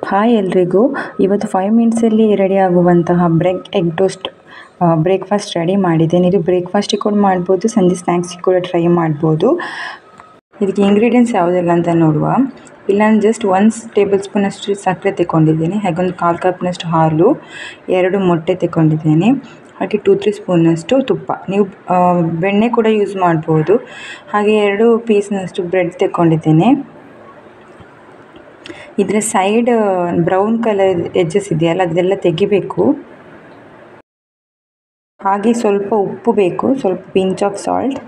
Hi ಎಲ್ರಿಗೂ. ಇವತ್ತು 5 ಮಿನಿಟ್ಸಲ್ಲಿ ready ಆಗುವಂತಹ ಎಗ್ ಟೋಸ್ಟ್ ಬ್ರೇಕ್ಫಾಸ್ಟ್ ರೆಡಿ ಮಾಡಿದ್ದೇನೆ. ಇದು ಬ್ರೇಕ್ಫಾಸ್ಟಿಗೆ ಕೂಡ ಮಾಡ್ಬೋದು, ಸಂಜೆ ಸ್ನ್ಯಾಕ್ಸಿಗೆ ಕೂಡ ಟ್ರೈ ಮಾಡ್ಬೋದು. ಇದಕ್ಕೆ ಇಂಗ್ರೀಡಿಯೆಂಟ್ಸ್ ಯಾವುದೆಲ್ಲ ಅಂತ ನೋಡುವ. ಇಲ್ಲಿ ನಾನು ಜಸ್ಟ್ 1 ಟೇಬಲ್ ಸ್ಪೂನಷ್ಟು ಸಕ್ಕರೆ ತಗೊಂಡಿದ್ದೇನೆ, ಹಾಗೆ ಒಂದು 1/4 ಕಪ್ನಷ್ಟು ಹಾಲು, 2 ಮೊಟ್ಟೆ ತಗೊಂಡಿದ್ದೇನೆ, ಹಾಗೆ 2-3 ಸ್ಪೂನಷ್ಟು ತುಪ್ಪ. ನೀವು ಬೆಣ್ಣೆ ಕೂಡ ಯೂಸ್ ಮಾಡ್ಬೋದು. ಹಾಗೆ 2 ಪೀಸ್ನಷ್ಟು ಬ್ರೆಡ್ ತಗೊಂಡಿದ್ದೇನೆ. ಇದರ ಸೈಡ್ ಬ್ರೌನ್ ಕಲರ್ ಎಡ್ಜಸ್ ಇದೆಯಲ್ಲ ಅದೆಲ್ಲ ತೆಗಿಬೇಕು. ಹಾಗೆ ಸ್ವಲ್ಪ ಉಪ್ಪು ಬೇಕು, ಸ್ವಲ್ಪ ಪಿಂಚ್ ಆಫ್ ಸಾಲ್ಟ್.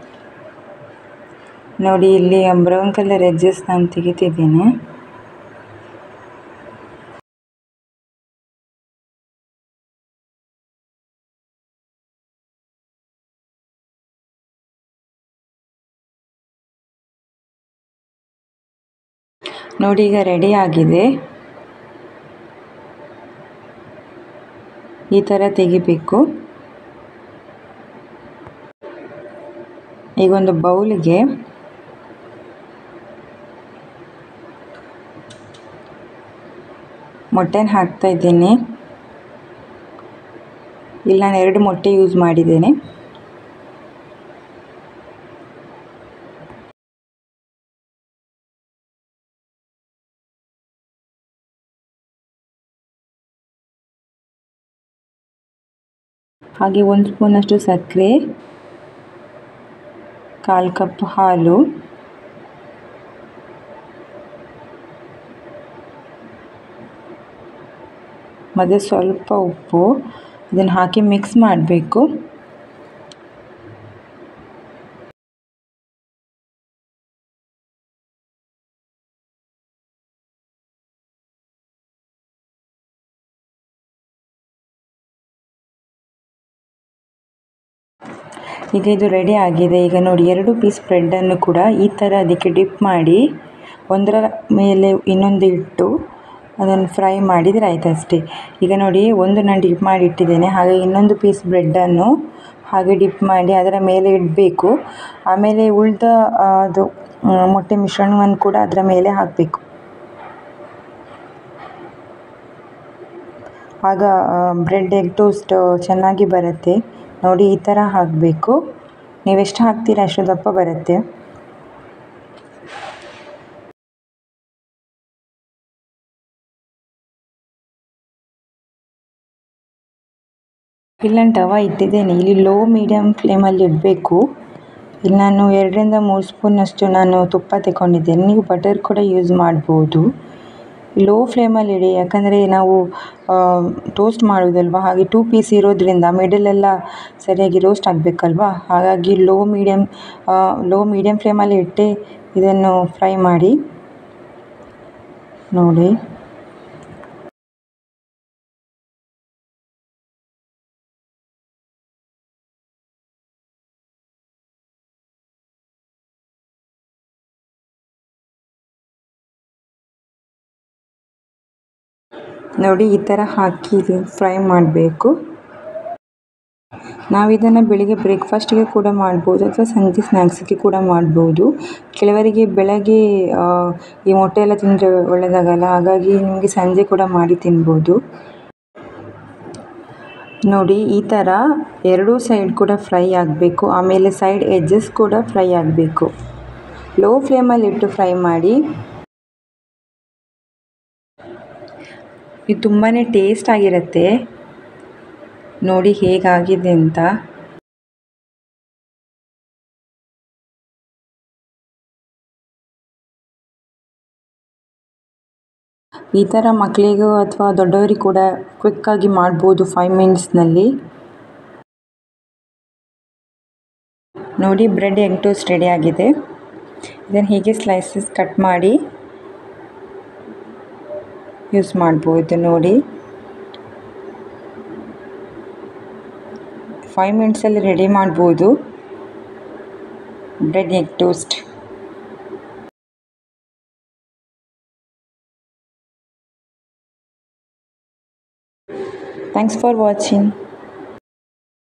ನೋಡಿ, ಇಲ್ಲಿ ಬ್ರೌನ್ ಕಲರ್ ಎಡ್ಜಸ್ ನಾನು ತೆಗಿತಿದ್ದೇನೆ. ನೋಡಿ, ಈಗ ರೆಡಿ ಆಗಿದೆ. ಈ ಥರ ತೆಗಿಬೇಕು. ಈಗ ಒಂದು ಬೌಲಿಗೆ ಮೊಟ್ಟೆನ ಹಾಕ್ತಾ ಇದ್ದೇನೆ. ಇಲ್ಲಿ ನಾನು 2 ಮೊಟ್ಟೆ ಯೂಸ್ ಮಾಡಿದ್ದೇನೆ. ಹಾಗೆ 1 ಸ್ಪೂನಷ್ಟು ಸಕ್ಕರೆ, 1/4 ಕಪ್ ಹಾಲು, ಮತ್ತು ಸ್ವಲ್ಪ ಉಪ್ಪು. ಇದನ್ನು ಹಾಕಿ ಮಿಕ್ಸ್ ಮಾಡಬೇಕು. ಈಗ ಇದು ರೆಡಿ ಆಗಿದೆ. ಈಗ ನೋಡಿ, 2 ಪೀಸ್ ಬ್ರೆಡ್ಡನ್ನು ಕೂಡ ಈ ಥರ ಅದಕ್ಕೆ ಡಿಪ್ ಮಾಡಿ ಒಂದರ ಮೇಲೆ ಇನ್ನೊಂದು ಇಟ್ಟು ಅದನ್ನು ಫ್ರೈ ಮಾಡಿದರೆ ಆಯ್ತು ಅಷ್ಟೇ. ಈಗ ನೋಡಿ, ಒಂದು ನಾನು ಡಿಪ್ ಮಾಡಿ ಇಟ್ಟಿದ್ದೇನೆ, ಹಾಗೆ ಇನ್ನೊಂದು ಪೀಸ್ ಬ್ರೆಡ್ಡನ್ನು ಹಾಗೆ ಡಿಪ್ ಮಾಡಿ ಅದರ ಮೇಲೆ ಇಡಬೇಕು. ಆಮೇಲೆ ಉಳಿದ ಅದು ಮೊಟ್ಟೆ ಮಿಶ್ರಣವನ್ನು ಕೂಡ ಅದರ ಮೇಲೆ ಹಾಕಬೇಕು. ಆಗ ಬ್ರೆಡ್ ಎಗ್ ಟೋಸ್ಟ್ ಚೆನ್ನಾಗಿ ಬರುತ್ತೆ. ನೋಡಿ, ಈ ಥರ ಹಾಕಬೇಕು. ನೀವೆಷ್ಟು ಹಾಕ್ತೀರಾ ಅಷ್ಟು ದಪ್ಪ ಬರುತ್ತೆ. ಇಲ್ಲಿ ನಾನು ತವ ಇಟ್ಟಿದ್ದೇನೆ. ಇಲ್ಲಿ ಲೋ ಮೀಡಿಯಮ್ ಫ್ಲೇಮಲ್ಲಿ ಇಡಬೇಕು. ಇಲ್ಲಿ ನಾನು 2-3 ಸ್ಪೂನಷ್ಟು ನಾನು ತುಪ್ಪ ತಗೊಂಡಿದ್ದೇನೆ. ನೀವು ಬಟರ್ ಕೂಡ ಯೂಸ್ ಮಾಡ್ಬೋದು. ಲೋ ಫ್ಲೇಮಲ್ಲಿ ಇಡಿ, ಯಾಕಂದರೆ ನಾವು ಟೋಸ್ಟ್ ಮಾಡೋದಲ್ವ, ಹಾಗೆ 2 ಪೀಸ್ ಇರೋದ್ರಿಂದ ಮಿಡಲೆಲ್ಲ ಸರಿಯಾಗಿ ರೋಸ್ಟ್ ಆಗಬೇಕಲ್ವ. ಹಾಗಾಗಿ ಲೋ ಮೀಡಿಯಮ್ ಫ್ಲೇಮಲ್ಲಿ ಇಟ್ಟು ಇದನ್ನು ಫ್ರೈ ಮಾಡಿ. ನೋಡಿ, ನೋಡಿ ಈ ಥರ ಹಾಕಿ ಫ್ರೈ ಮಾಡಬೇಕು. ನಾವಿದನ್ನು ಬೆಳಿಗ್ಗೆ ಬ್ರೇಕ್ಫಾಸ್ಟಿಗೆ ಕೂಡ ಮಾಡ್ಬೋದು, ಅಥವಾ ಸಂಜೆ ಸ್ನ್ಯಾಕ್ಸಿಗೆ ಕೂಡ ಮಾಡ್ಬೋದು. ಕೆಲವರಿಗೆ ಬೆಳಗ್ಗೆ ಈ ಮೊಟ್ಟೆ ಎಲ್ಲ ತಿಂದರೆ ಒಳ್ಳೆಯದಾಗಲ್ಲ, ಹಾಗಾಗಿ ನಿಮಗೆ ಸಂಜೆ ಕೂಡ ಮಾಡಿ ತಿನ್ಬೋದು. ನೋಡಿ, ಈ ಥರ 2 ಸೈಡ್ ಕೂಡ ಫ್ರೈ ಆಗಬೇಕು. ಆಮೇಲೆ ಸೈಡ್ ಎಡ್ಜಸ್ ಕೂಡ ಫ್ರೈ ಆಗಬೇಕು. ಲೋ ಫ್ಲೇಮಲ್ಲಿ ಇಟ್ಟು ಫ್ರೈ ಮಾಡಿ. ಇದು ತುಂಬಾ ಟೇಸ್ಟ್ ಆಗಿರುತ್ತೆ. ನೋಡಿ ಹೇಗಾಗಿದೆ ಅಂತ. ಈ ಥರ ಮಕ್ಕಳಿಗೂ ಅಥವಾ ದೊಡ್ಡವರಿಗೆ ಕೂಡ ಕ್ವಿಕ್ಕಾಗಿ ಮಾಡ್ಬೋದು 5 ಮಿನಿಟ್ಸ್ನಲ್ಲಿ. ನೋಡಿ, ಬ್ರೆಡ್ ಎಗ್ ಟೋಸ್ಟ್ ರೆಡಿ ಆಗಿದೆ. ಇದನ್ನು ಹೀಗೆ ಸ್ಲೈಸಸ್ ಕಟ್ ಮಾಡಿ ಯೂಸ್ ಮಾಡ್ಬೋದು. ನೋಡಿ, 5 ಮಿನಿಟ್ಸಲ್ಲಿ ರೆಡಿ ಮಾಡ್ಬೋದು bread egg toast. Thanks for watching.